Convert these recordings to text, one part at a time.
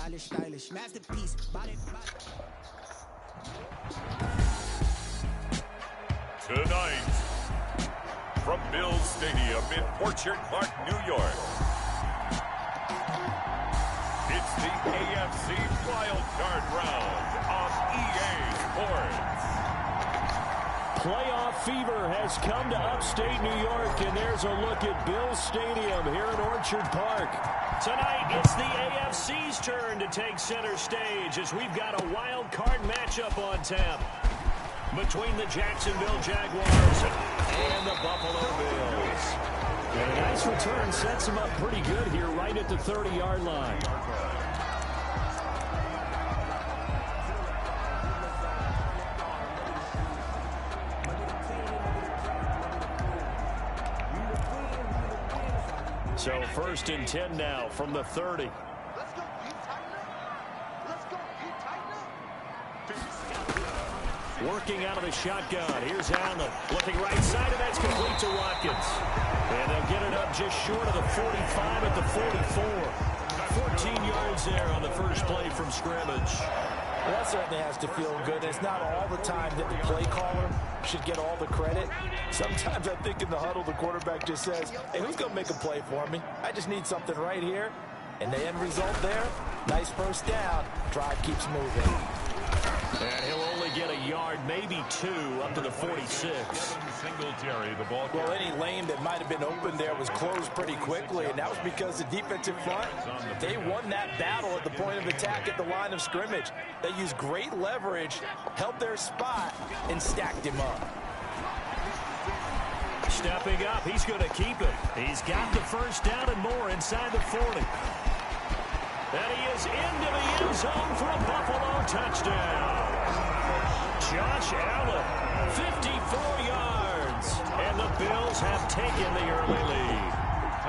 stylish, masterpiece. Tonight, from Bills Stadium in Orchard Park, New York, it's the AFC Wild Card Round on EA Sports. Playoff fever has come to upstate New York, and there's a look at Bills Stadium here in Orchard Park. Tonight, it's the AFC's turn to take center stage as we've got a wild card matchup on tap between the Jacksonville Jaguars and the Buffalo Bills. And a nice return sets them up pretty good here right at the 30-yard line. So 1st and 10 now from the 30. Working out of the shotgun. Here's Allen. Looking right side, and that's complete to Watkins. And they'll get it up just short of the 45 at the 44. 14 yards there on the first play from scrimmage. Well, that certainly has to feel good. It's not all the time that the play caller should get all the credit. Sometimes I think in the huddle, the quarterback just says, hey, who's going to make a play for me? I just need something right here. And the end result there, nice first down. Drive keeps moving. And he'll only get a yard, maybe 2, up to the 46. Singletary, the ball. Well, any lane that might have been open there was closed pretty quickly, and that was because the defensive front, they won that battle at the point of attack at the line of scrimmage. They used great leverage, held their spot, and stacked him up. Stepping up, he's going to keep it. He's got the first down and more inside the 40. And he is into the end zone for a Buffalo touchdown. Josh Allen, 54 yards. And the Bills have taken the early lead.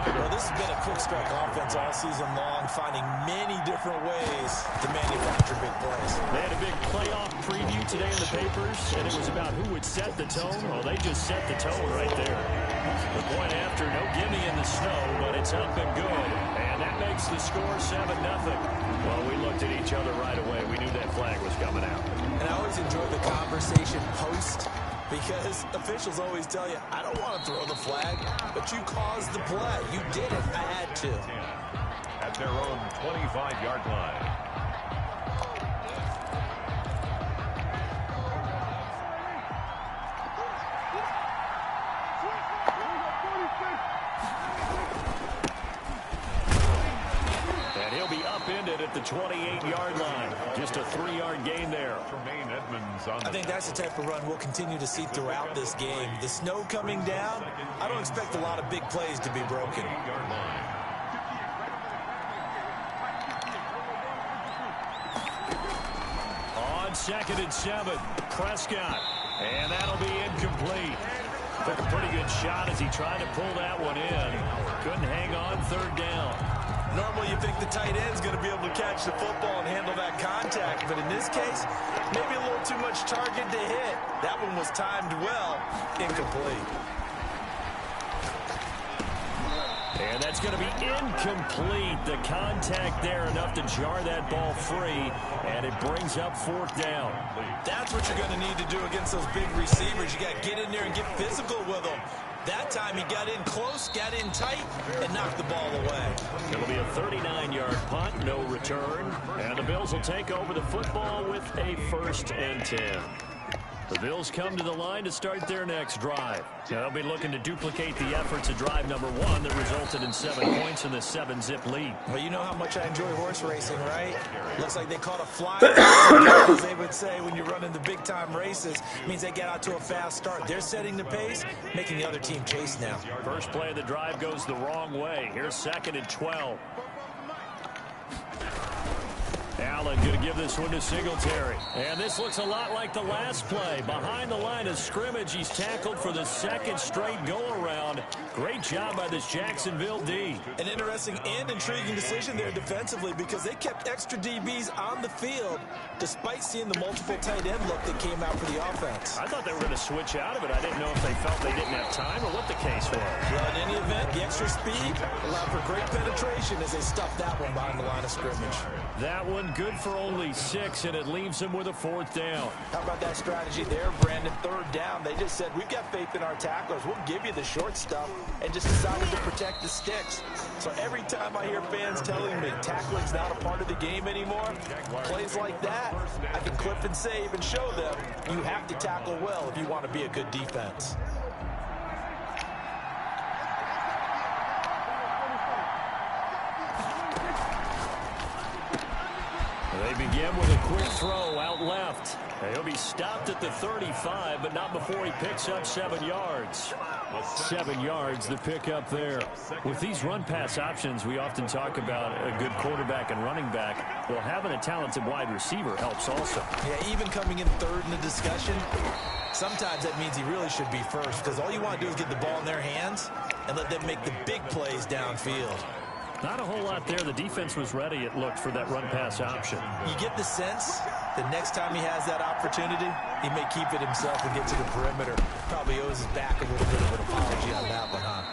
Well, this has been a quick strike offense all season long, finding many different ways to manufacture big plays. They had a big playoff preview today in the papers, and it was about who would set the tone. Well, they just set the tone right there. The point after, no gimme in the snow, but it's up and good. And that makes the score 7-0. Well, we looked at each other right away. We knew that flag was coming out. And I always enjoy the conversation post, because officials always tell you, I don't want to throw the flag, but you caused the play. You did it. I had to. At their own 25-yard line. And he'll be upended at the 28-yard line. Just a 3-yard gain there. I think that's the type of run we'll continue to see throughout this game. The snow coming down, I don't expect a lot of big plays to be broken. On 2nd and 7, Prescott. And that'll be incomplete. Took a pretty good shot as he tried to pull that one in. Couldn't hang on 3rd down. Normally you think the tight end's going to be able to catch the football and handle that contact, but in this case, maybe a little too much target to hit. That one was timed well, incomplete. And that's going to be incomplete. The contact there enough to jar that ball free, and it brings up 4th down. That's what you're going to need to do against those big receivers. You got to get in there and get physical with them. That time he got in close, got in tight, and knocked the ball away. It'll be a 39-yard punt, no return. And the Bills will take over the football with a 1st and 10. The Bills come to the line to start their next drive. They'll be looking to duplicate the efforts of drive number 1 that resulted in 7 points in the 7-zip lead. Well, you know how much I enjoy horse racing, right? Looks like they caught a fly. As they would say when you're running the big-time races, it means they get out to a fast start. They're setting the pace, making the other team chase now. First play of the drive goes the wrong way. Here's 2nd and 12. Allen going to give this one to Singletary. And this looks a lot like the last play. Behind the line of scrimmage, he's tackled for the second straight go-around. Great job by this Jacksonville D. An interesting and intriguing decision there defensively because they kept extra DBs on the field despite seeing the multiple tight end look that came out for the offense. I thought they were going to switch out of it. I didn't know if they felt they didn't have time or what the case was. Well, in any event, the extra speed allowed for great penetration as they stuffed that one behind the line of scrimmage. That one good for only 6, and it leaves them with a 4th down. How about that strategy there, Brandon? 3rd down. They just said, we've got faith in our tacklers. We'll give you the short stuff, and just decided to protect the sticks. So every time I hear fans telling me tackling's not a part of the game anymore, plays like that, I can clip and save and show them you have to tackle well if you want to be a good defense. They begin with a quick throw out left. He'll be stopped at the 35, but not before he picks up 7 yards. 7 yards, the pickup there. With these run-pass options, we often talk about a good quarterback and running back. Well, having a talented wide receiver helps also. Yeah, even coming in 3rd in the discussion, sometimes that means he really should be first because all you want to do is get the ball in their hands and let them make the big plays downfield. Not a whole lot there. The defense was ready, it looked, for that run-pass option. You get the sense that next time he has that opportunity, he may keep it himself and get to the perimeter. Probably owes his back a little bit of an apology on that one, huh?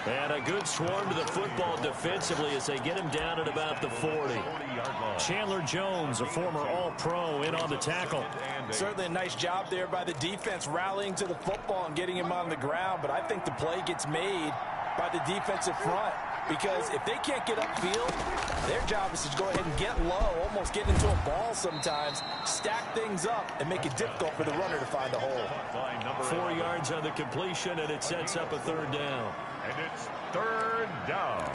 And a good swarm to the football defensively as they get him down at about the 40. Chandler Jones, a former All-Pro, in on the tackle. Certainly a nice job there by the defense rallying to the football and getting him on the ground, but I think the play gets made by the defensive front. Because if they can't get upfield, their job is to go ahead and get low, almost get into a ball sometimes, stack things up, and make it difficult for the runner to find a hole. 4 yards on the completion, and it sets up a 3rd down. And it's 3rd down.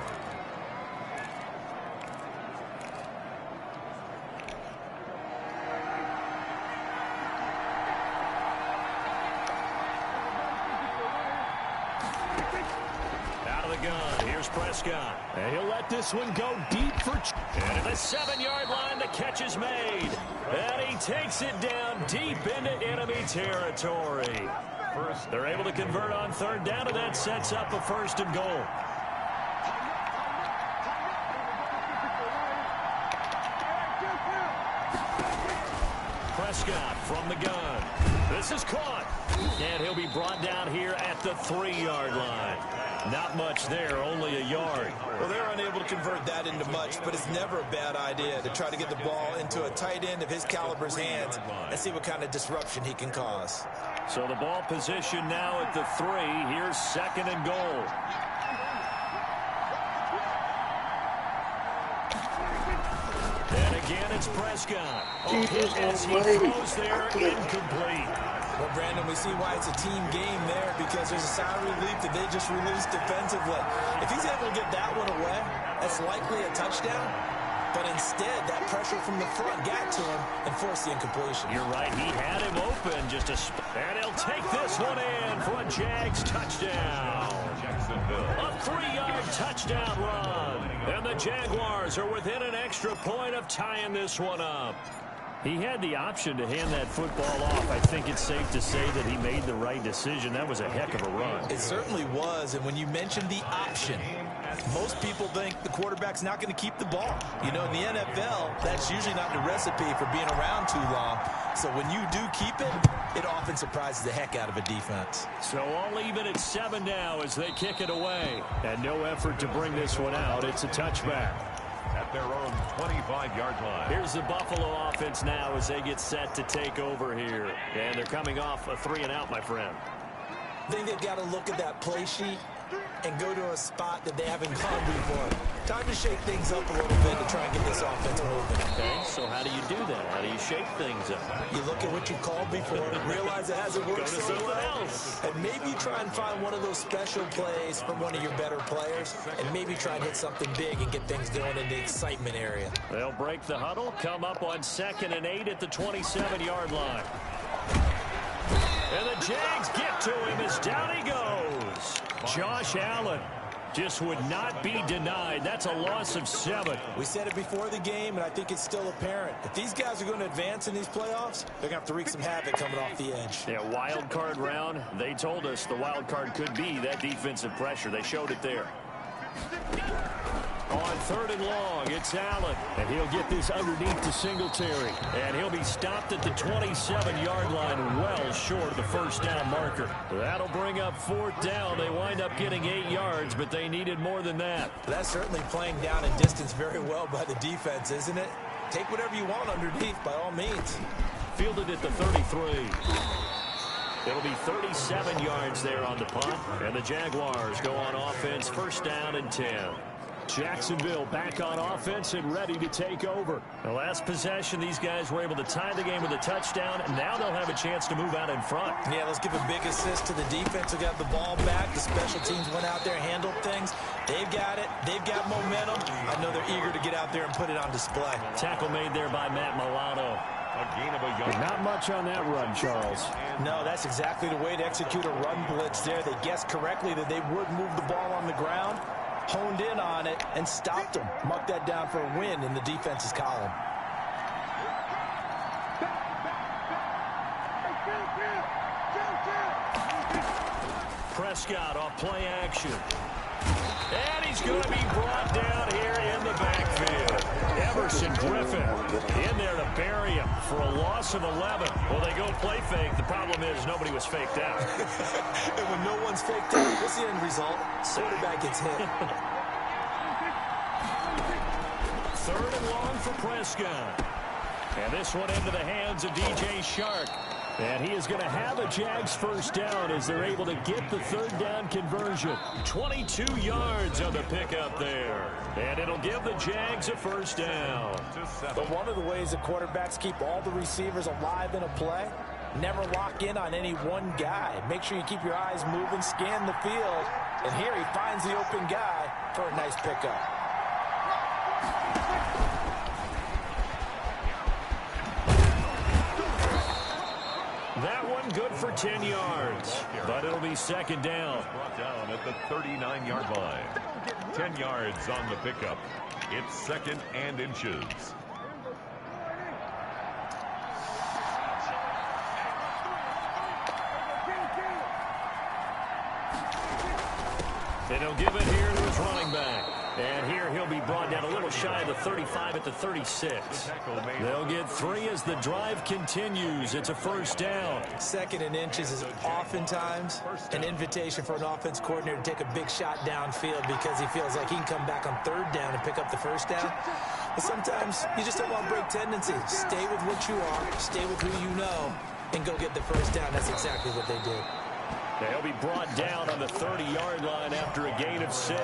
Gun. Here's Prescott. And he'll let this one go deep for... And at the 7-yard line, the catch is made. And he takes it down deep into enemy territory. They're able to convert on 3rd down, and that sets up a 1st and goal. Prescott from the gun. This is caught. And he'll be brought down here at the 3-yard line. Not much there, only a yard. Well, they're unable to convert that into much, but it's never a bad idea to try to get the ball into a tight end of his caliber's hands and see what kind of disruption he can cause. So the ball position now at the 3. Here's 2nd and goal. And again, it's Prescott. As he throws there, incomplete. Well, Brandon, we see why it's a team game there because there's a sigh of relief that they just released defensively. If he's able to get that one away, that's likely a touchdown. But instead, that pressure from the front got to him and forced the incompletion. You're right. He had him open. And he'll take this one in for a Jags touchdown. A 3-yard touchdown run. And the Jaguars are within an extra point of tying this one up. He had the option to hand that football off. I think it's safe to say that he made the right decision. That was a heck of a run. It certainly was. And when you mentioned the option, most people think the quarterback's not going to keep the ball. You know, in the NFL, that's usually not the recipe for being around too long. So when you do keep it, it often surprises the heck out of a defense. So all even at 7 now as they kick it away. And no effort to bring this one out. It's a touchback. At their own 25-yard line. Here's the Buffalo offense now as they get set to take over here. And they're coming off a 3-and-out, my friend. I think they've got to look at that play sheet and go to a spot that they haven't gone before. Time to shake things up a little bit to try and get this offense moving. Okay, so how do you do that? How do you shake things up? You look at what you called before, realize it hasn't worked so well, and maybe try and find one of those special plays from one of your better players, and maybe try and hit something big and get things going in the excitement area. They'll break the huddle, come up on 2nd and 8 at the 27-yard line. And the Jags get to him as down he goes. Josh Allen just would not be denied. That's a loss of 7. We said it before the game, and I think it's still apparent. If these guys are going to advance in these playoffs, they're going to have to wreak some havoc coming off the edge. Yeah, wild card round. They told us the wild card could be that defensive pressure. They showed it there. On 3rd and long, it's Allen. And he'll get this underneath to Singletary. And he'll be stopped at the 27-yard line, well short of the first down marker. That'll bring up 4th down. They wind up getting 8 yards, but they needed more than that. That's certainly playing down in distance very well by the defense, isn't it? Take whatever you want underneath, by all means. Fielded at the 33. It'll be 37 yards there on the punt. And the Jaguars go on offense, 1st down and 10. Jacksonville back on offense and ready to take over. The last possession, these guys were able to tie the game with a touchdown, and now they'll have a chance to move out in front. Yeah, let's give a big assist to the defense who got the ball back. The special teams went out there, handled things. They've got it. They've got momentum. I know they're eager to get out there and put it on display. Tackle made there by Matt Milano. A gain of a yard. Not much on that run, Charles. No, that's exactly the way to execute a run blitz there. They guessed correctly that they would move the ball on the ground, honed in on it, and stopped them. Mucked that down for a win in the defense's column. Prescott off play action. And he's going to be brought down here in the backfield. Emerson Griffin in there to bury him for a loss of 11. Well, they go play fake. The problem is nobody was faked out. And when no one's faked out, what's the end result? Quarterback gets hit. 3rd and long for Prescott. And this one into the hands of DJ Shark. And he is going to have a Jags 1st down as they're able to get the 3rd down conversion. 22 yards on the pickup there. And it'll give the Jags a 1st down. But one of the ways the quarterbacks keep all the receivers alive in a play, never lock in on any one guy. Make sure you keep your eyes moving, scan the field. And here he finds the open guy for a nice pickup. That one good for 10 yards, but it'll be 2nd down. Brought down at the 39-yard line. 10 yards on the pickup. It's 2nd and inches. And he'll give it here to his running back. And here he'll be brought down a little shy of the 35 at the 36. They'll get 3 as the drive continues. It's a 1st down. 2nd and inches is oftentimes an invitation for an offense coordinator to take a big shot downfield because he feels like he can come back on 3rd down and pick up the 1st down. But sometimes you just don't want break tendencies. Stay with what you are, stay with who you know, and go get the 1st down. That's exactly what they did. They'll be brought down on the 30-yard line after a gain of 6.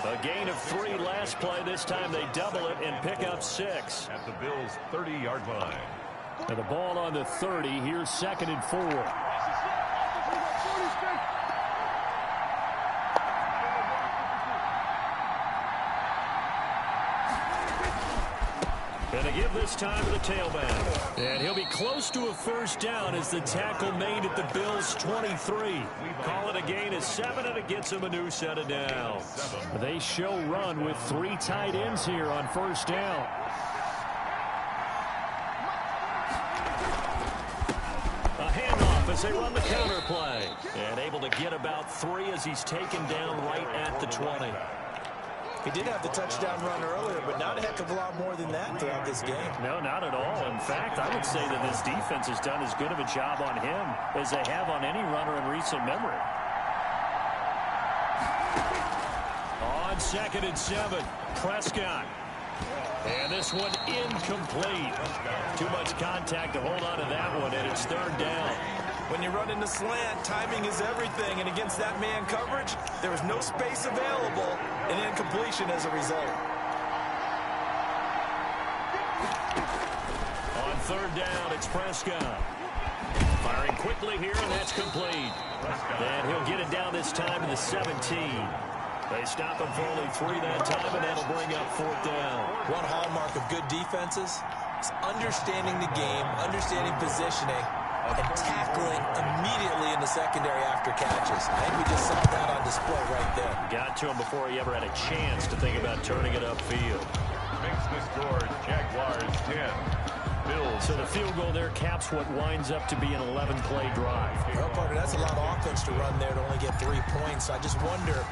A gain of 3 last play. This time they double it and pick up 6. At the Bills' 30-yard line. And the ball on the 30. Here's 2nd and 4. And they give this time to the tailback. And he'll be close to a 1st down as the tackle made at the Bills' 23. Call it a gain of 7, and it gets him a new set of downs. They show run with 3 tight ends here on 1st down. A handoff as they run the counter play. And able to get about 3 as he's taken down right at the 20. He did have the touchdown run earlier, but not a heck of a lot more than that throughout this game. No, not at all. In fact, I would say that this defense has done as good of a job on him as they have on any runner in recent memory. On 2nd and 7, Prescott. And this one incomplete. Too much contact to hold on to that one, and it's 3rd down. When you run into slant, timing is everything, and against that man coverage, there was no space available, and incompletion as a result. On 3rd down, it's Prescott. Firing quickly here, and that's complete. And he'll get it down this time to the 17. They stop him for only 3 that time, and that'll bring up 4th down. One hallmark of good defenses is understanding the game, understanding positioning, and tackling immediately in the secondary after catches. I think we just saw that on display right there. Got to him before he ever had a chance to think about turning it upfield. Makes the score Jaguars 10. Bills. So the field goal there caps what winds up to be an 11-play drive. Well, partner, that's a lot of offense to run there to only get 3 points. I just wonder,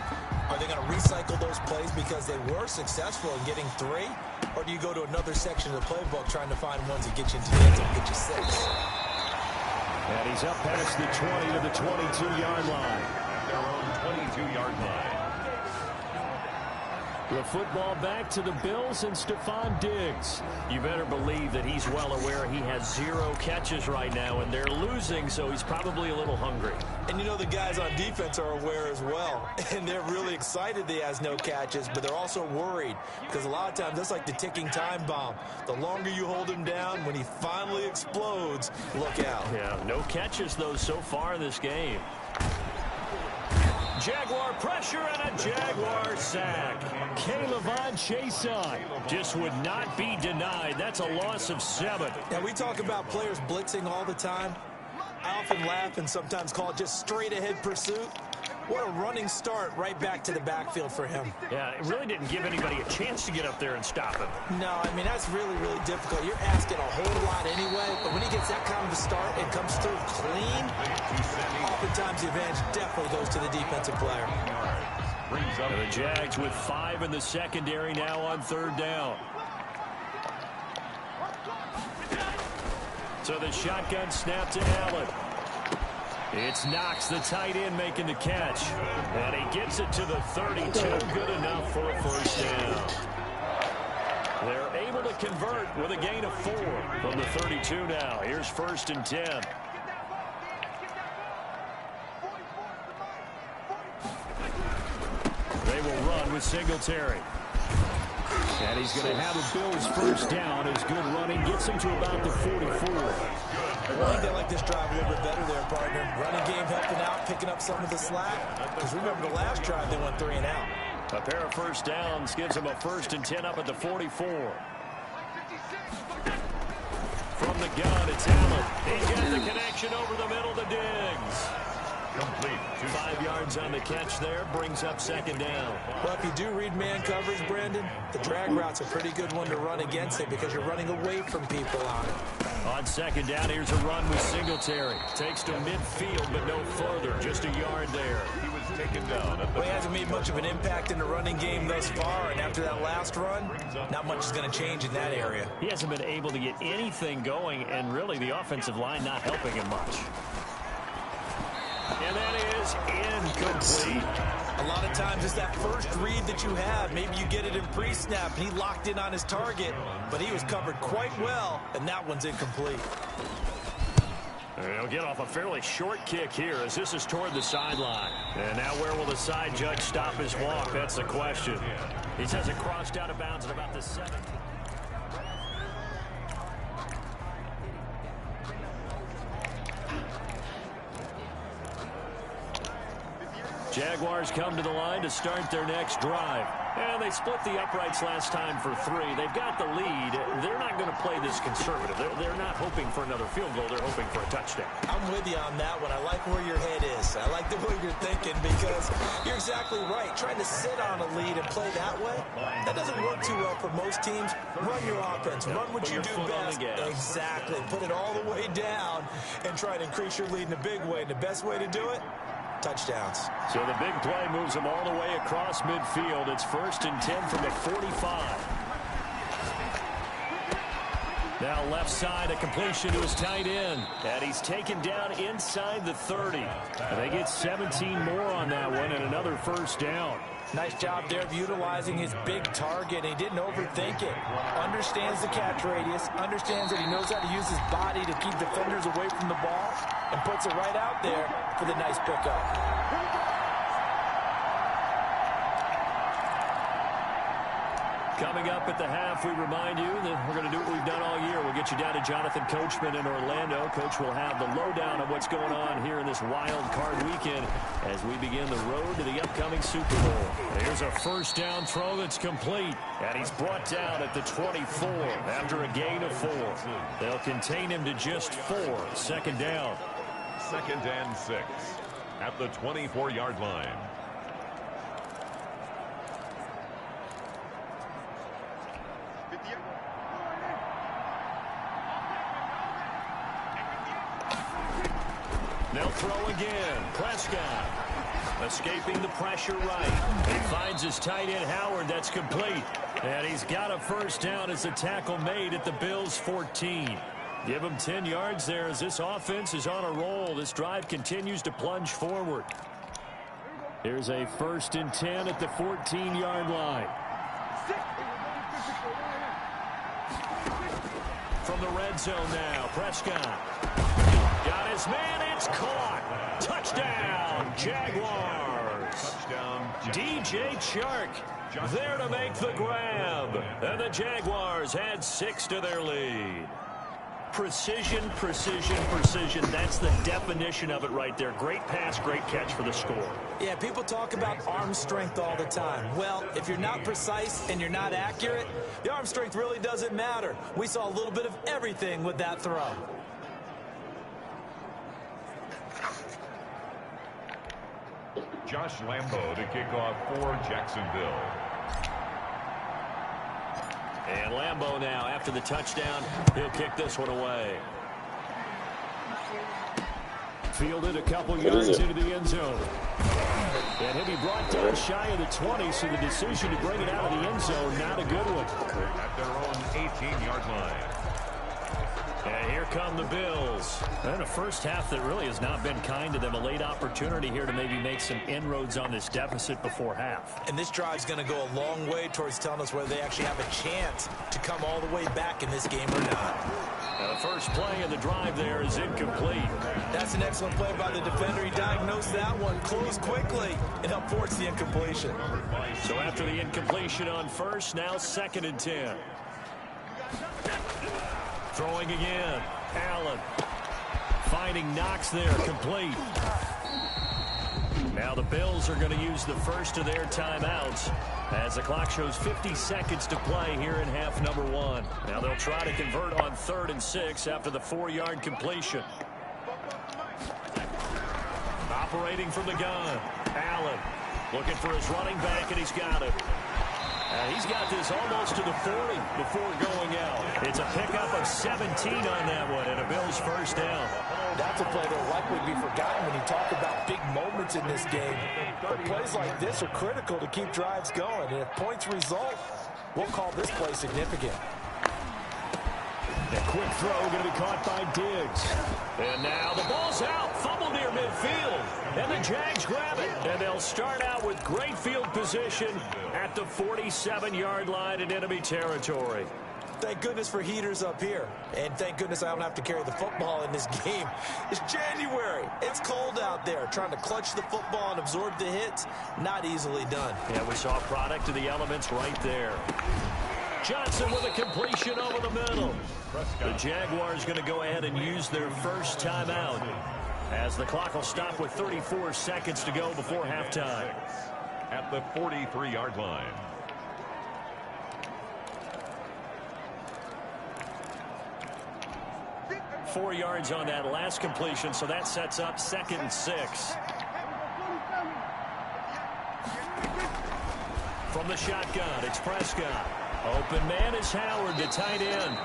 are they going to recycle those plays because they were successful in getting 3? Or do you go to another section of the playbook trying to find ones that get you into the end zone, get you 6? And he's up past the 20 to the 22-yard line. Their own 22-yard line. The football back to the Bills and Stephon Diggs. You better believe that he's well aware he has 0 catches right now, and they're losing, so he's probably a little hungry. And you know the guys on defense are aware as well, and they're really excited that he has no catches, but they're also worried because a lot of times that's like the ticking time bomb. The longer you hold him down, when he finally explodes, look out. Yeah, no catches, though, so far in this game. Jaguar pressure and a Jaguar sack. K'Lavon Chaisson just would not be denied. That's a loss of 7. Now, we talk about players blitzing all the time. I often laugh and sometimes call it just straight-ahead pursuit. What a running start right back to the backfield for him. Yeah, it really didn't give anybody a chance to get up there and stop him. No, I mean, that's really, really difficult. You're asking a whole lot anyway, but when he gets that kind of a start and comes through clean, oftentimes the advantage definitely goes to the defensive player. And the Jags with 5 in the secondary now on 3rd down. So the shotgun snap to Allen. It's Knox, the tight end, making the catch. And he gets it to the 32. Good enough for a 1st down. They're able to convert with a gain of 4 from the 32 now. Here's 1st and 10. They will run with Singletary. And he's going to have a Bills 1st down as good running gets him to about the 44. I think they like this drive a little bit better there, partner. Running game helping out, picking up some of the slack. Because remember the last drive, they went 3 and out. A pair of 1st downs gives them a 1st and 10 up at the 44. From the gun, it's Allen. He's got the connection over the middle to Diggs. Complete. 5 yards on the catch there, brings up 2nd down. Well, if you do read man coverage, Brandon, the drag route's a pretty good one to run against it because you're running away from people on it. On 2nd down, here's a run with Singletary. Takes to midfield, but no further. Just a yard there. He was taken down. Well, he hasn't made much of an impact in the running game thus far, and after that last run, not much is going to change in that area. He hasn't been able to get anything going, and really the offensive line not helping him much. And that is incomplete. A lot of times it's that first read that you have. Maybe you get it in pre-snap, and he locked in on his target, but he was covered quite well, and that one's incomplete. He'll get off a fairly short kick here as this is toward the sideline. And now where will the side judge stop his walk? That's the question. He says it crossed out of bounds at about the 17. Jaguars come to the line to start their next drive. And they split the uprights last time for 3. They've got the lead. They're not going to play this conservative. They're not hoping for another field goal. They're hoping for a touchdown. I'm with you on that one. I like where your head is. I like the way you're thinking because you're exactly right. Trying to sit on a lead and play that way, that doesn't work too well for most teams. Run your offense. Run what you do best. Exactly. Put it all the way down and try to increase your lead in a big way. And the best way to do it? Touchdowns. So the big play moves them all the way across midfield. It's 1st and 10 from the 45. Now left side, a completion to his tight end. And he's taken down inside the 30. And they get 17 more on that one and another 1st down. Nice job there of utilizing his big target. He didn't overthink it. Understands the catch radius. Understands that he knows how to use his body to keep defenders away from the ball. And puts it right out there for the nice pickup. Coming up at the half, we remind you that we're going to do what we've done all year. We'll get you down to Jonathan Coachman in Orlando. Coach will have the lowdown of what's going on here in this wild card weekend as we begin the road to the upcoming Super Bowl. Here's a first down throw that's complete, and he's brought down at the 24 after a gain of 4. They'll contain him to just 4. Second down. 2nd and 6 at the 24-yard line. They'll throw again. Prescott escaping the pressure right. He finds his tight end Howard. That's complete. And he's got a first down as the tackle made at the Bills' 14. Give him 10 yards there as this offense is on a roll. This drive continues to plunge forward. Here's a 1st and 10 at the 14-yard line. From the red zone now, Prescott. Got his man, it's caught. Touchdown, Jaguars. Touchdown, DJ Chark there to make the grab. And the Jaguars add 6 to their lead. Precision, precision, precision. That's the definition of it right there. Great pass, great catch for the score. Yeah, people talk about arm strength all the time. Well, if you're not precise and you're not accurate, the arm strength really doesn't matter. We saw a little bit of everything with that throw. Josh Lambo to kick off for Jacksonville. And Lambo now, after the touchdown, he'll kick this one away. Fielded a couple yards into the end zone. And he'll be brought down shy of the 20, so the decision to bring it out of the end zone, not a good one. At their own 18-yard line. And here come the Bills. And a first half that really has not been kind to them. A late opportunity here to maybe make some inroads on this deficit before half. And this drive's going to go a long way towards telling us whether they actually have a chance to come all the way back in this game or not. The first play of the drive there is incomplete. That's an excellent play by the defender. He diagnosed that one, closed quickly, and helped force the incompletion. So after the incompletion on first, now 2nd and 10. Throwing again. Allen. Finding Knox there. Complete. Now the Bills are going to use the first of their timeouts as the clock shows 50 seconds to play here in half number 1. Now they'll try to convert on 3rd and 6 after the 4-yard completion. Operating from the gun. Allen looking for his running back, and he's got it. He's got this almost to the 40 before going out. It's a pickup of 17 on that one, and a Bills first down. That's a play that will likely be forgotten when you talk about big moments in this game. But plays like this are critical to keep drives going. And if points result, we'll call this play significant. A quick throw going to be caught by Diggs. And now the ball's out. Fumble near midfield. And the Jags grab it. And they'll start out with great field position at the 47-yard line in enemy territory. Thank goodness for heaters up here. And thank goodness I don't have to carry the football in this game. It's January. It's cold out there. Trying to clutch the football and absorb the hits, not easily done. Yeah, we saw a product of the elements right there. Johnson with a completion over the middle. The Jaguars going to go ahead and use their first timeout as the clock will stop with 34 seconds to go before halftime. At the 43-yard line. Four yards on that last completion, so that sets up 2nd and 6. From the shotgun, it's Prescott. Open man is Howard, the tight end.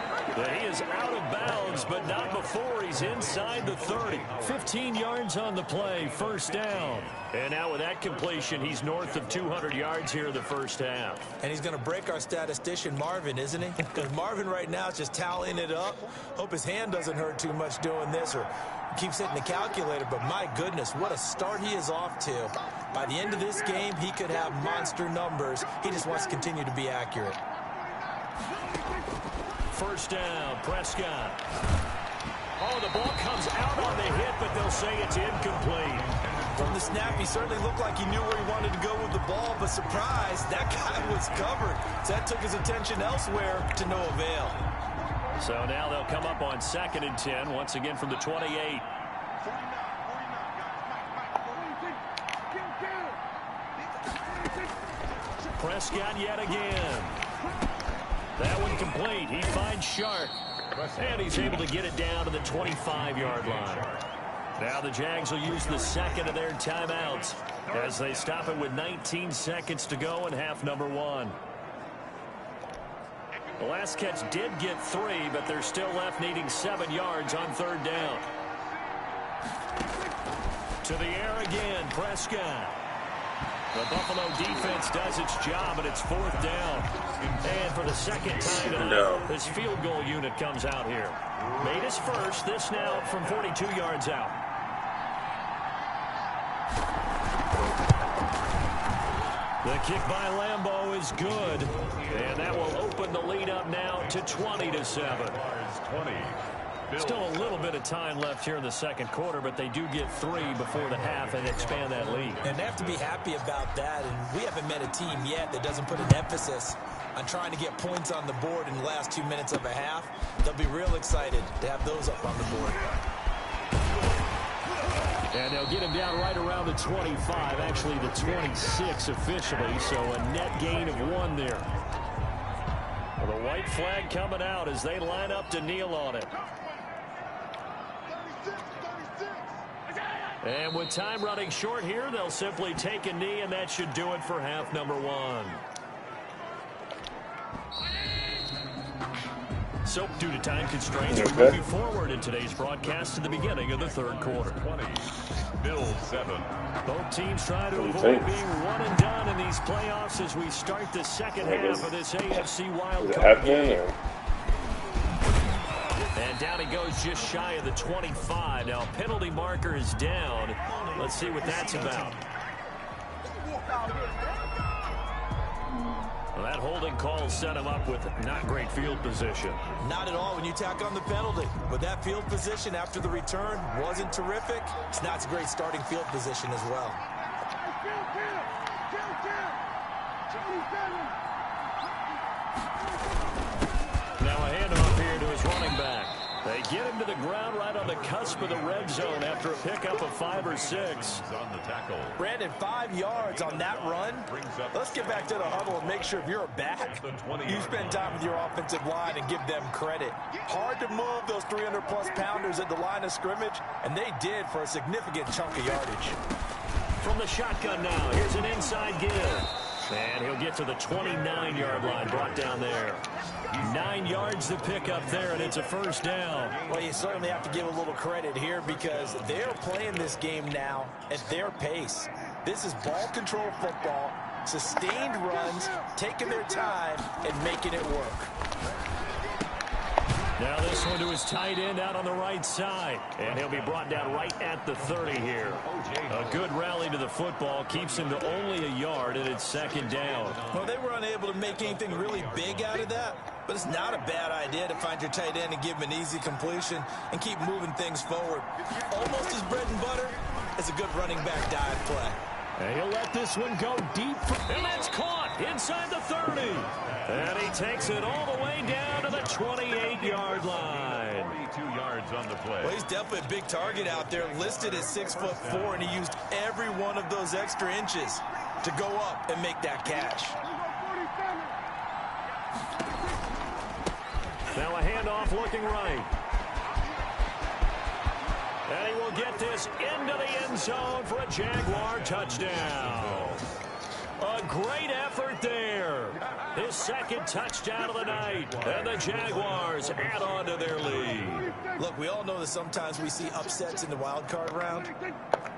He is out of bounds, but not before he's inside the 30. 15 yards on the play, first down. And now with that completion, he's north of 200 yards here in the first half. And he's going to break our statistician, Marvin, isn't he? Because Marvin right now is just tallying it up. Hope his hand doesn't hurt too much doing this or keeps hitting the calculator. But my goodness, what a start he is off to. By the end of this game, he could have monster numbers. He just wants to continue to be accurate. First down, Prescott. Oh, the ball comes out on the hit, but they'll say it's incomplete. From the snap, he certainly looked like he knew where he wanted to go with the ball, but surprise, that guy was covered. So that took his attention elsewhere to no avail. So now they'll come up on 2nd and 10, once again from the 28. Prescott yet again. That one complete. He finds Shark. And he's able to get it down to the 25-yard line. Now the Jags will use the second of their timeouts as they stop it with 19 seconds to go in half number 1. The last catch did get 3, but they're still left needing 7 yards on 3rd down. To the air again, Prescott. The Buffalo defense does its job, and it's 4th down. And for the second time tonight, this field goal unit comes out here. Made his first, this now from 42 yards out. The kick by Lambeau is good, and that will open the lead up now to 20-7. Still a little bit of time left here in the second quarter, but they do get 3 before the half and expand that lead. And they have to be happy about that, and we haven't met a team yet that doesn't put an emphasis on trying to get points on the board in the last 2 minutes of a half. They'll be real excited to have those up on the board. And they'll get him down right around the 25, actually the 26 officially, so a net gain of 1 there. Well, the white flag coming out as they line up to kneel on it. And with time running short here, they'll simply take a knee, and that should do it for half number 1. So, due to time constraints, we move you forward in today's broadcast to the beginning of the 3rd quarter. 20, Bills 7. Both teams try to avoid being one and done in these playoffs as we start the second half of this AFC wildcard game. And down he goes just shy of the 25. Now, penalty marker is down. Let's see what that's about. Well, that holding call set him up with not great field position. Not at all when you tack on the penalty. But that field position after the return wasn't terrific. It's not a great starting field position as well. Now a handoff here to his running back. They get him to the ground right on the cusp of the red zone after a pickup of 5 or 6. On the tackle. Brandon, 5 yards on that run. Let's get back to the huddle and make sure if you're a back, you spend time with your offensive line and give them credit. Hard to move those 300-plus pounders at the line of scrimmage, and they did for a significant chunk of yardage. From the shotgun now, here's an inside give. And he'll get to the 29-yard line, brought down there. 9 yards to pick up there, and it's a 1st down. Well, you certainly have to give a little credit here because they're playing this game now at their pace. This is ball control football, sustained runs, taking their time, and making it work. Now this one to his tight end out on the right side. And he'll be brought down right at the 30 here. A good rally to the football keeps him to only a yard, and it's 2nd down. Well, they were unable to make anything really big out of that, but it's not a bad idea to find your tight end and give him an easy completion and keep moving things forward. Almost as bread and butter as a good running back dive play. And he'll let this one go deep, and that's caught inside the 30. And he takes it all the way down to the 28-yard line. 42 yards on the play. Well, he's definitely a big target out there, listed at 6'4", and he used every one of those extra inches to go up and make that catch. Now a handoff looking right. And he will get this into the end zone for a Jaguar touchdown. A great effort there. His 2nd touchdown of the night. And the Jaguars add on to their lead. Look, we all know that sometimes we see upsets in the wild card round.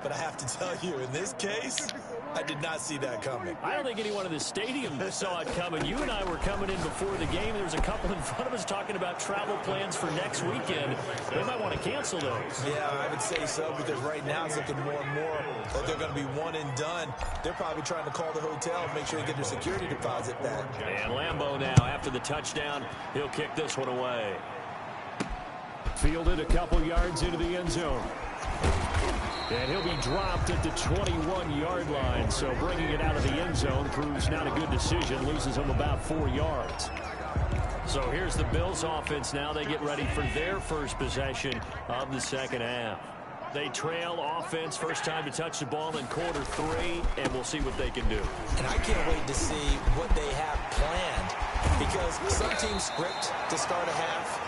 But I have to tell you, in this case, I did not see that coming. I don't think anyone in the stadium saw it coming. You and I were coming in before the game. There was a couple in front of us talking about travel plans for next weekend. They might want to cancel those. Yeah, I would say so, because right now it's looking more and more that they're going to be one and done. They're probably trying to call the hotel and make sure they get their security deposit back. And Lambeau now, after the touchdown, he'll kick this one away. Fielded a couple yards into the end zone. And he'll be dropped at the 21-yard line. So bringing it out of the end zone proves not a good decision. Loses him about 4 yards. So here's the Bills offense now. They get ready for their first possession of the second half. They trail offense, first time to touch the ball in quarter 3, and we'll see what they can do. And I can't wait to see what they have planned, because some teams script to start a half.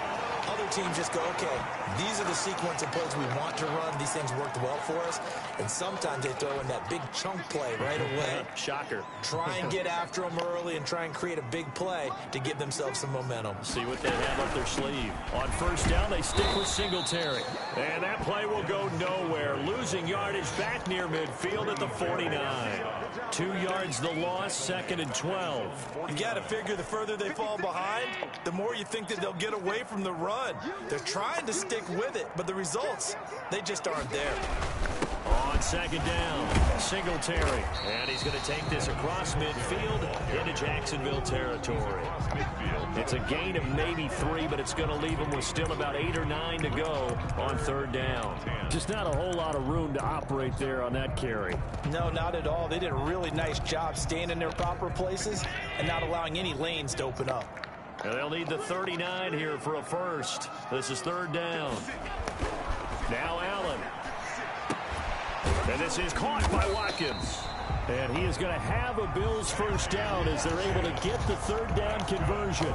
Other teams just go, okay, these are the sequence of plays we want to run. These things worked well for us. And sometimes they throw in that big chunk play right away. Shocker. Try and get after them early and try and create a big play to give themselves some momentum. See what they have up their sleeve. On first down, they stick with Singletary. And that play will go nowhere. Losing yardage back near midfield at the 49. 2 yards the loss, 2nd and 12. You got to figure the further they fall behind, the more you think that they'll get away from the run. They're trying to stick with it, but the results, they just aren't there. On second down, Singletary. And he's going to take this across midfield into Jacksonville territory. It's a gain of maybe 3, but it's going to leave him with still about 8 or 9 to go on third down. Just not a whole lot of room to operate there on that carry. No, not at all. They did a really nice job staying in their proper places and not allowing any lanes to open up. And they'll need the 39 here for a first. This is third down. Now Allen. And this is caught by Watkins. And he is going to have a Bills first down as they're able to get the third down conversion.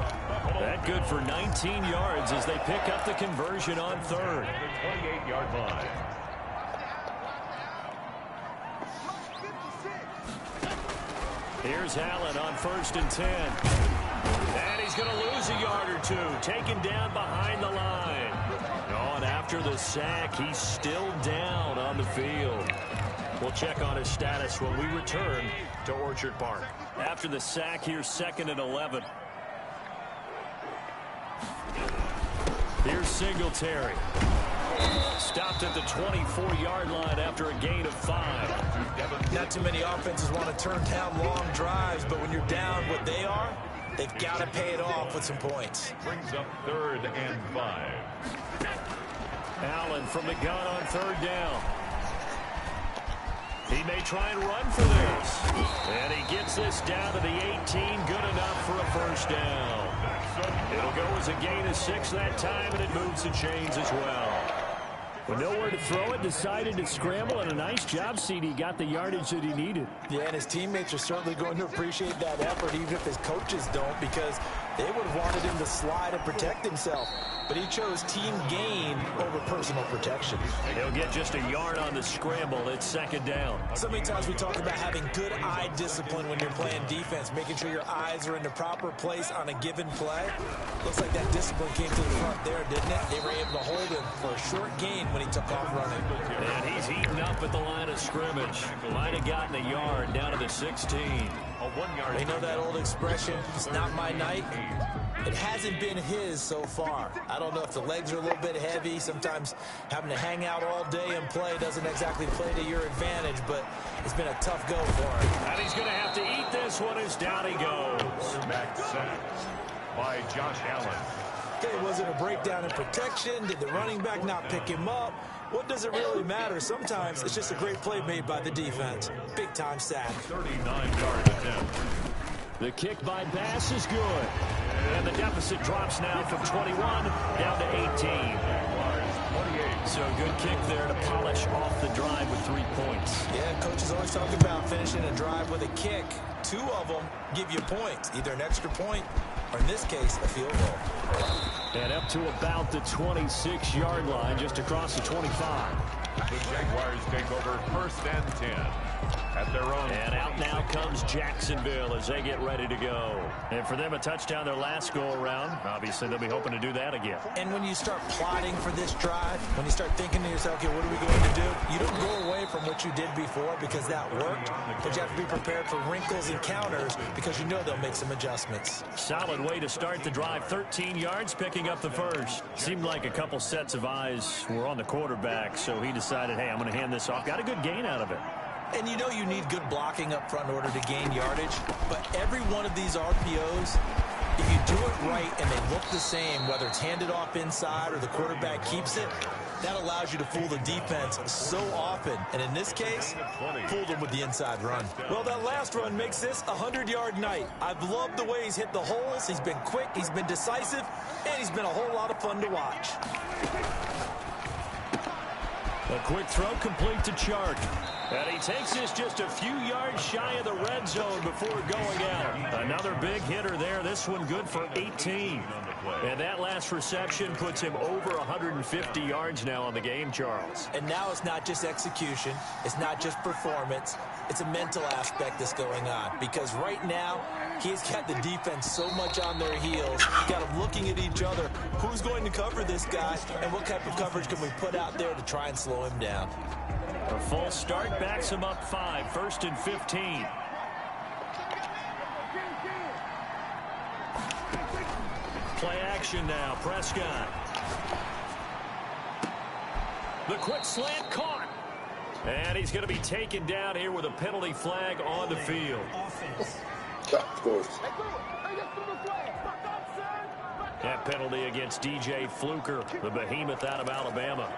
That good for 19 yards as they pick up the conversion on third. 28-yard line. Here's Allen on 1st and 10. And he's going to lose a yard or 2. Taken down behind the line. Oh, and after the sack, he's still down on the field. We'll check on his status when we return to Orchard Park. After the sack, here's 2nd and 11. Here's Singletary. Stopped at the 24-yard line after a gain of 5. Not too many offenses want to turn down long drives, but when you're down what they are, they've got to pay it off with some points. Brings up 3rd and 5. Allen from the gun on third down. He may try and run for this. And he gets this down to the 18. Good enough for a first down. It'll go as a gain of 6 that time, and it moves the chains as well. With nowhere to throw it, decided to scramble, and a nice job, CD. Got the yardage that he needed. Yeah, and his teammates are certainly going to appreciate that effort, even if his coaches don't, because they would have wanted him to slide and protect himself. But he chose team gain over personal protection. He'll get just a yard on the scramble. It's 2nd down. So many times we talk about having good eye discipline when you're playing defense, making sure your eyes are in the proper place on a given play. Looks like that discipline came to the front there, didn't it? They were able to hold him for a short gain when he took off running. And he's heating up at the line of scrimmage. Might have gotten a yard down to the 16. A 1-yard. They know that old expression, it's not my night. It hasn't been his so far. I don't know if the legs are a little bit heavy. Sometimes having to hang out all day and play doesn't exactly play to your advantage, but it's been a tough go for him. And he's going to have to eat this one as down he goes. Quarterback sacked by Josh Allen. Okay, was it a breakdown in protection? Did the running back not pick him up? What does it really matter? Sometimes it's just a great play made by the defense. Big-time sack. 39-yard attempt. The kick by Bass is good. And the deficit drops now from 21 down to 18. So a good kick there to polish off the drive with 3 points. Yeah, coaches always talk about finishing a drive with a kick. 2 of them give you points, either an extra point or, in this case, a field goal. And up to about the 26-yard line, just across the 25. The Jaguars take over 1st and 10 at their own. And out now comes Jacksonville as they get ready to go. And for them, a touchdown their last go-around. Obviously, they'll be hoping to do that again. And when you start plotting for this drive, when you start thinking to yourself, okay, what are we going to do? You don't go away from what you did before because that worked. But you have to be prepared for wrinkles and counters because you know they'll make some adjustments. Solid way to start the drive. 13 yards, picking up the first. Seemed like a couple sets of eyes were on the quarterback, so he decided, hey, I'm going to hand this off. Got a good gain out of it. And you know you need good blocking up front in order to gain yardage. But every one of these RPOs If you do it right and they look the same, whether it's handed off inside or the quarterback keeps it, that allows you to fool the defense so often. And in this case, fooled them with the inside run. Well, that last run makes this a 100-yard night. I've loved the way he's hit the holes. He's been quick, he's been decisive, and he's been a whole lot of fun to watch. A quick throw complete to Chark. And he takes this just a few yards shy of the red zone before going out. Another big hitter there. This one good for 18. And that last reception puts him over 150 yards now on the game, Charles. And now it's not just execution. It's not just performance. It's a mental aspect that's going on. Because right now, he's got the defense so much on their heels. Got them looking at each other. Who's going to cover this guy? And what type of coverage can we put out there to try and slow him down? A false start backs him up 5, 1st and 15. Play action now, Prescott. The quick slant caught. And he's going to be taken down here with a penalty flag on the field. Of course. That penalty against DJ Fluker, the behemoth out of Alabama.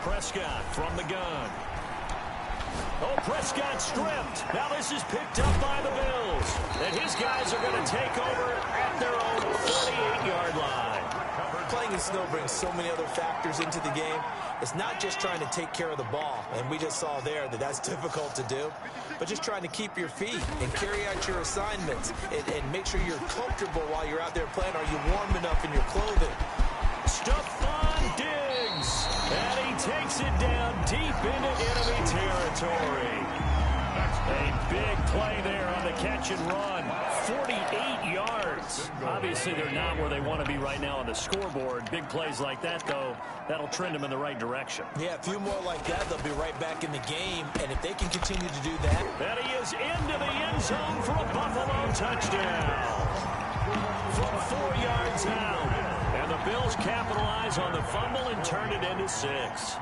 Prescott from the gun. Oh, Prescott stripped. Now this is picked up by the Bills. And his guys are going to take over at their own 48-yard line. Playing in snow brings so many other factors into the game. It's not just trying to take care of the ball, and we just saw there that that's difficult to do, but just trying to keep your feet and carry out your assignments and make sure you're comfortable while you're out there playing. Are you warm enough in your clothing? Stephon Diggs, and he takes it down deep into enemy territory. A big play there on the catch and run. 48 yards. Obviously, they're not where they want to be right now on the scoreboard. Big plays like that, though, that'll trend them in the right direction. Yeah, a few more like that, they'll be right back in the game. And if they can continue to do that. And he is into the end zone for a Buffalo touchdown. From 4 yards out. And the Bills capitalize on the fumble and turn it into 6.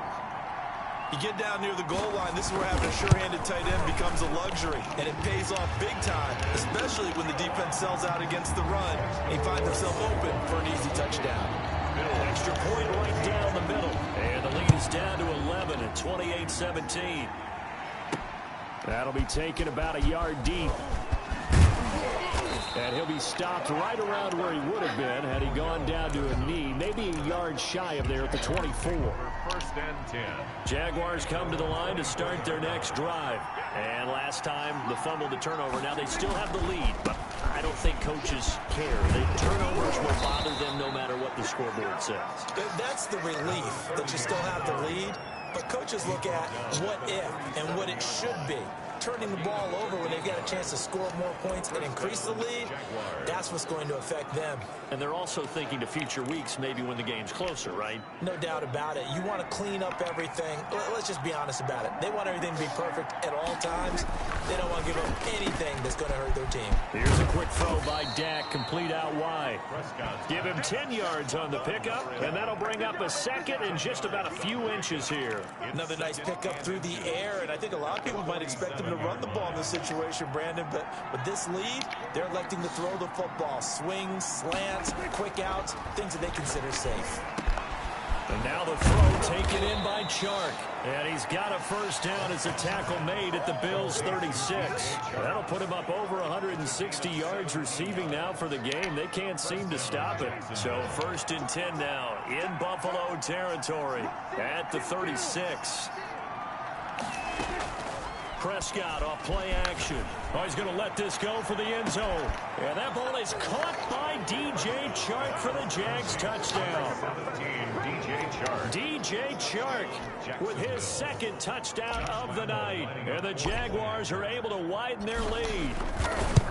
You get down near the goal line, this is where having a sure-handed tight end becomes a luxury. And it pays off big time, especially when the defense sells out against the run. He finds himself open for an easy touchdown. Extra point right down the middle. And the lead is down to 11 at 28-17. That'll be taken about a yard deep. And he'll be stopped right around where he would have been had he gone down to a knee, maybe a yard shy of there at the 24. 1st and 10. Jaguars come to the line to start their next drive. And last time, the fumble, the turnover. Now they still have the lead, but I don't think coaches care. The turnovers will bother them no matter what the scoreboard says. That's the relief that you still have the lead. But coaches look at what if and what it should be. Turning the ball over when they've got a chance to score more points and increase the lead, that's what's going to affect them. And they're also thinking to future weeks, maybe when the game's closer, right? No doubt about it. You want to clean up everything. Let's just be honest about it. They want everything to be perfect at all times. They don't want to give up anything that's going to hurt their team. Here's a quick throw by Dak, complete out wide. Give him 10 yards on the pickup, and that'll bring up a second and just about a few inches here. Another nice pickup through the air, and I think a lot of people might expect him to run the ball in this situation, Brandon, but with this lead, they're electing to throw the football. Swings, slants, quick outs, things that they consider safe. And now the throw taken in by Chark. And he's got a first down as a tackle made at the Bills' 36. That'll put him up over 160 yards receiving now for the game. They can't seem to stop it. So 1st and 10 now in Buffalo territory at the 36. Prescott off play action. Oh, he's going to let this go for the end zone. And that ball is caught by DJ Chark for the Jags touchdown. DJ Chark with his 2nd touchdown of the night. And the Jaguars are able to widen their lead.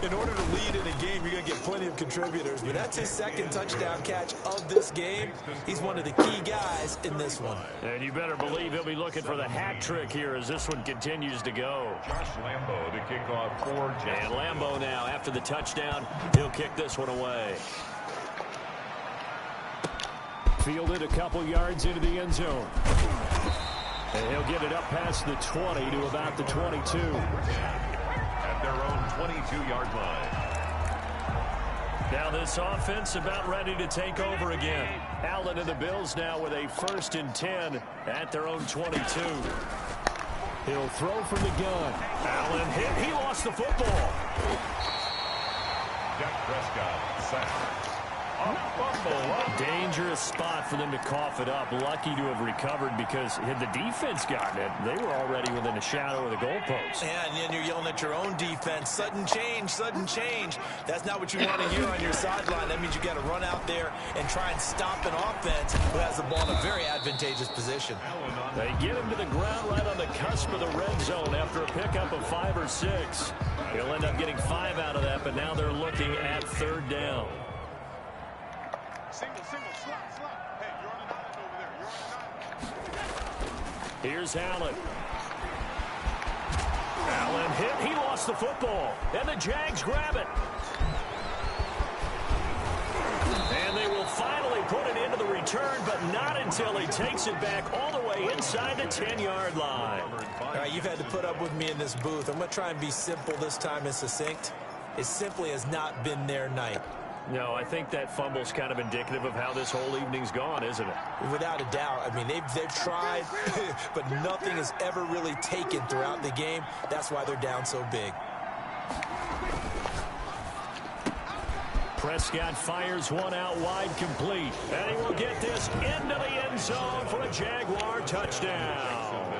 In order to lead in a game, you're going to get plenty of contributors, but that's his 2nd touchdown catch of this game. He's one of the key guys in this one. And you better believe he'll be looking for the hat trick here as this one continues to go. Josh Lambo to kick off for Jags. And Lambo now, after the touchdown, he'll kick this one away. Fielded a couple yards into the end zone. And he'll get it up past the 20 to about the 22. At their own 22-yard line. Now this offense about ready to take over again. Allen and the Bills now with a 1st and 10 at their own 22. He'll throw from the gun. Allen hit. He lost the football. Dak Prescott sacked. A fumble. Dangerous spot for them to cough it up. Lucky to have recovered because had the defense gotten it, they were already within a shadow of the goalpost. Yeah, and then you're yelling at your own defense. Sudden change, sudden change. That's not what you want to hear on your sideline. That means you got to run out there and try and stop an offense who has the ball in a very advantageous position. They get him to the ground right on the cusp of the red zone after a pickup of 5 or 6. He'll end up getting 5 out of that, but now they're looking at 3rd down. Single, slot. Hey, you're on an island over there. You're on an island. Here's Allen. Allen hit. He lost the football. And the Jags grab it. And they will finally put it into the return, but not until he takes it back all the way inside the 10-yard line. All right, you've had to put up with me in this booth. I'm going to try and be simple this time and succinct. It simply has not been their night. No, I think that fumble's kind of indicative of how this whole evening's gone, isn't it? Without a doubt. I mean, they've tried, but nothing has ever really taken throughout the game. That's why they're down so big. Prescott fires one out wide, complete. And he will get this into the end zone for a Jaguar touchdown.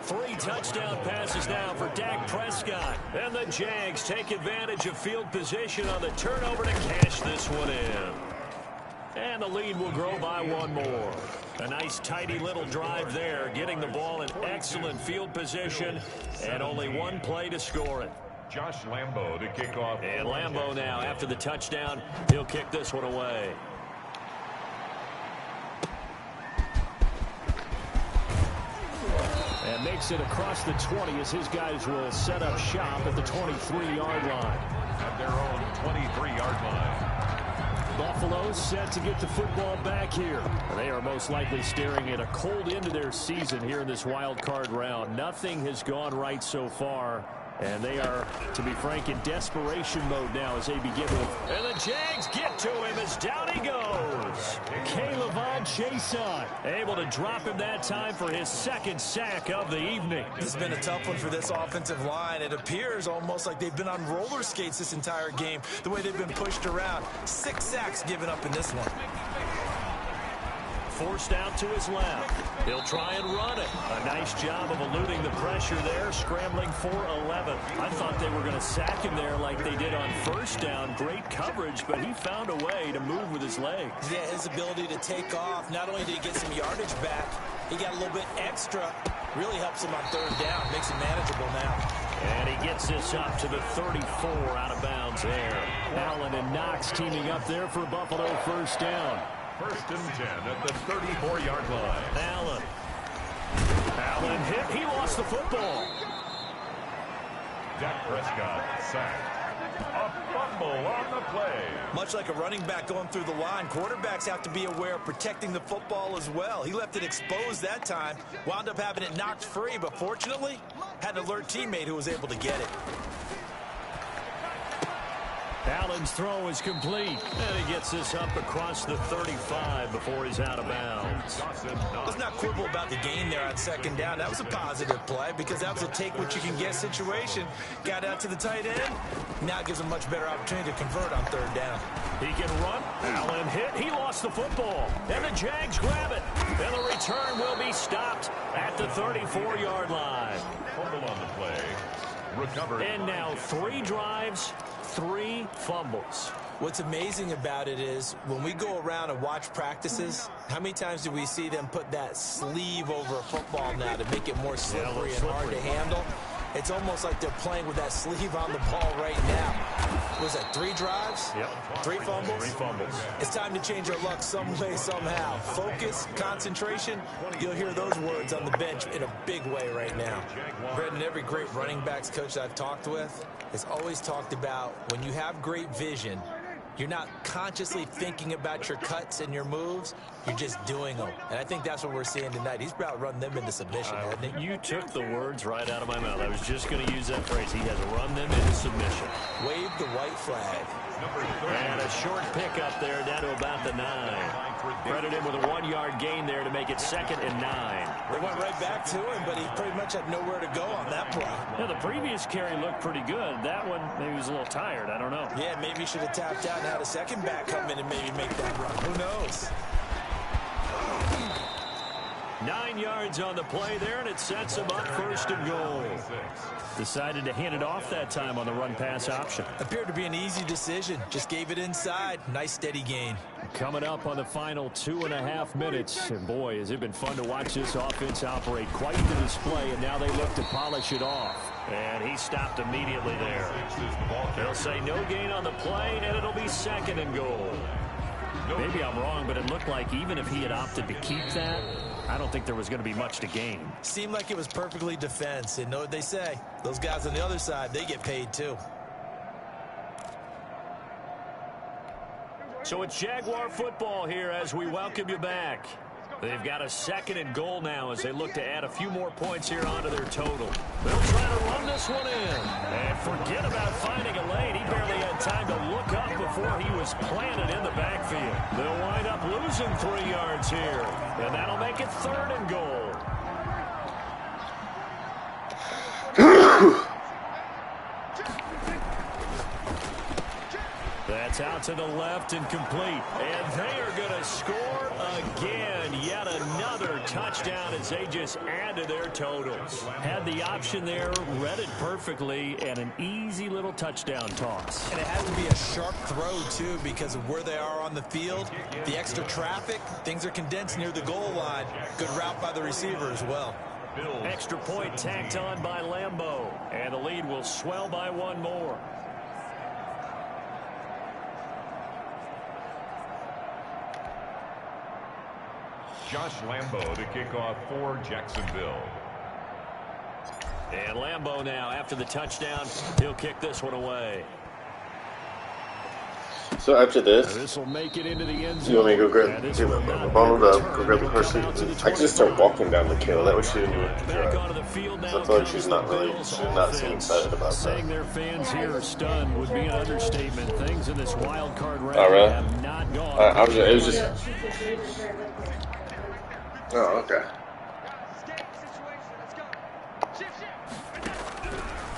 3 touchdown passes now for Dak Prescott. And the Jags take advantage of field position on the turnover to cash this one in. And the lead will grow by 1 more. A nice tidy little drive there, getting the ball in excellent field position, and only 1 play to score it. Josh Lambo to kick off. And Lambo now, after the touchdown, he'll kick this one away. And makes it across the 20 as his guys will set up shop at the 23-yard line. At their own 23-yard line. Buffalo set to get the football back here. They are most likely staring at a cold end to their season here in this wild card round. Nothing has gone right so far. And they are, to be frank, in desperation mode now as they begin with. And the Jags get to him as down he goes. K'Lavon Chaisson able to drop him that time for his 2nd sack of the evening. This has been a tough one for this offensive line. It appears almost like they've been on roller skates this entire game, the way they've been pushed around. 6 sacks given up in this one. Forced out to his left. He'll try and run it. A nice job of eluding the pressure there, scrambling for 11. I thought they were going to sack him there like they did on 1st down. Great coverage, but he found a way to move with his legs. Yeah, his ability to take off. Not only did he get some yardage back, he got a little bit extra. Really helps him on 3rd down. Makes it manageable now. And he gets this up to the 34 out of bounds there. Allen and Knox teaming up there for Buffalo 1st down. 1st and 10 at the 34-yard line. Allen hit. He lost the football. Dak Prescott sacked. A fumble on the play. Much like a running back going through the line, quarterbacks have to be aware of protecting the football as well. He left it exposed that time, wound up having it knocked free, but fortunately, had an alert teammate who was able to get it. Allen's throw is complete. And he gets this up across the 35 before he's out of bounds. Let's not quibble about the gain there on 2nd down. That was a positive play because that was a take-what-you-can-get situation. Got out to the tight end. Now it gives him a much better opportunity to convert on 3rd down. He can run. Allen hit. He lost the football. And the Jags grab it. And the return will be stopped at the 34-yard line. Fumble on the play. Recovered. And now 3 drives, 3 fumbles. What's amazing about it is when we go around and watch practices, how many times do we see them put that sleeve over a football now to make it more slippery and hard to handle? It's almost like they're playing with that sleeve on the ball right now. Was that 3 drives? Yep. 3 fumbles? 3 fumbles. It's time to change our luck some way, somehow. Focus, concentration, you'll hear those words on the bench in a big way right now. Brendan, every great running backs coach I've talked with has always talked about when you have great vision, you're not consciously thinking about your cuts and your moves. you're just doing them. And I think that's what we're seeing tonight. He's about run them into submission, hasn't he? You took the words right out of my mouth. I was just going to use that phrase. He has run them into submission. Wave the white flag. And a short pickup there down to about the 9. Credit him with a 1-yard gain there to make it 2nd and 9. They went right back to him, but he pretty much had nowhere to go on that play. Yeah, the previous carry looked pretty good. That one, maybe he was a little tired. I don't know. Yeah, maybe he should have tapped out and had a second back come in and maybe make that run. Who knows? 9 yards on the play there, and it sets him up 1st and goal. Decided to hand it off that time on the run-pass option. Appeared to be an easy decision. Just gave it inside. Nice steady gain. Coming up on the final 2.5 minutes. And boy, has it been fun to watch this offense operate. Quite the display, and now they look to polish it off. And he stopped immediately there. They'll say no gain on the play, and it'll be 2nd and goal. Maybe I'm wrong, but it looked like even if he had opted to keep that, I don't think there was going to be much to gain. Seemed like it was perfectly defense. And know what they say? Those guys on the other side, they get paid too. So it's Jaguar football here as we welcome you back. They've got a 2nd and goal now as they look to add a few more points here onto their total. They'll try to run this one in. And forget about finding a lane. He barely had time to look up before he was planted in the backfield. They'll wind up losing 3 yards here. And that'll make it 3rd and goal. That's out to the left and complete. And they are going to score again. Yet another touchdown as they just add to their totals. Had the option there, read it perfectly, and an easy little touchdown toss. And it had to be a sharp throw, too, because of where they are on the field. The extra traffic, things are condensed near the goal line. Good route by the receiver as well. Extra point tacked on by Lambeau. And the lead will swell by 1 more. Josh Lambeau to kick off for Jacksonville. And Lambeau now, after the touchdown, he'll kick this one away. So after this, This will make it into the end zone. you want me to go grab the bottle up, go grab the person? I can just start walking down the kill. That way she didn't even have to Back drive. onto the field now. So I feel like she's not seem excited about Saying that. their fans here are stunned would be an understatement. Things in this wild card round Oh, really? have not gone. It was just. Oh, okay.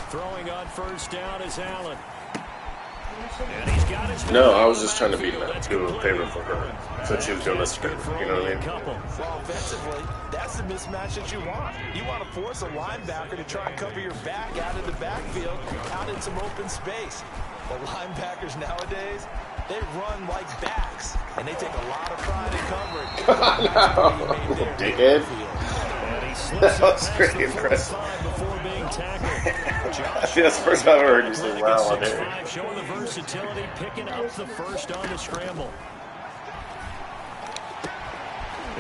Throwing on 1st down is Allen. And he's got his No, I was just trying to do a favor for her since she was doing this. You know what I mean? Well, offensively, that's the mismatch that you want. You want to force a linebacker to try and cover your back out of the backfield, out in some open space. But linebackers nowadays, they run like backs, and they take a lot of pride in covering. No, dickhead. That was pretty impressive. Before being tackled. I think that's the first time I've ever heard you say wow on there. Showing the versatility, picking up the 1st on the scramble.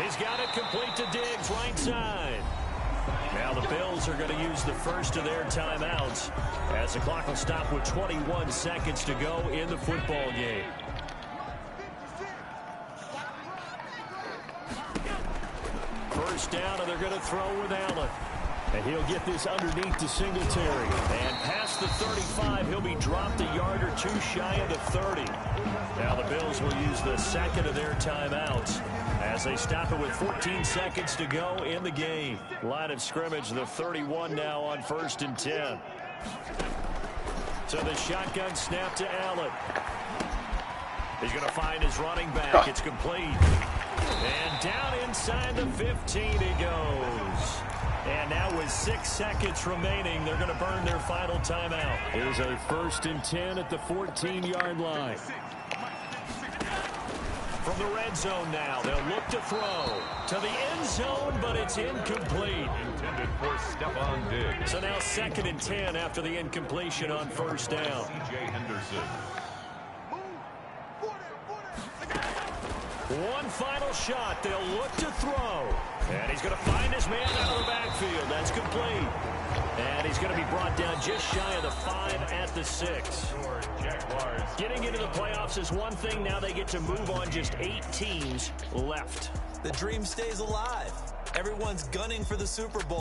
He's got it complete to Diggs, right side. Now the Bills are going to use the 1st of their timeouts as the clock will stop with 21 seconds to go in the football game. First down, and they're going to throw with Allen. And he'll get this underneath to Singletary. And past the 35, he'll be dropped a yard or 2 shy of the 30. Now the Bills will use the 2nd of their timeouts as they stop it with 14 seconds to go in the game. Line of scrimmage, the 31 now on 1st and 10. So the shotgun snap to Allen. He's going to find his running back. It's complete. And down inside the 15 he goes. And now with 6 seconds remaining, they're going to burn their final timeout. Here's a 1st and 10 at the 14-yard line. From the red zone now, they'll look to throw to the end zone, but it's incomplete. Intended for Stephon Diggs. So now 2nd and 10 after the incompletion on 1st down. C.J. Henderson. One final shot. They'll look to throw. And he's going to find his man out of the backfield. That's complete. And he's going to be brought down just shy of the 5 at the 6. Getting into the playoffs is one thing. Now they get to move on. Just 8 teams left. The dream stays alive. Everyone's gunning for the Super Bowl.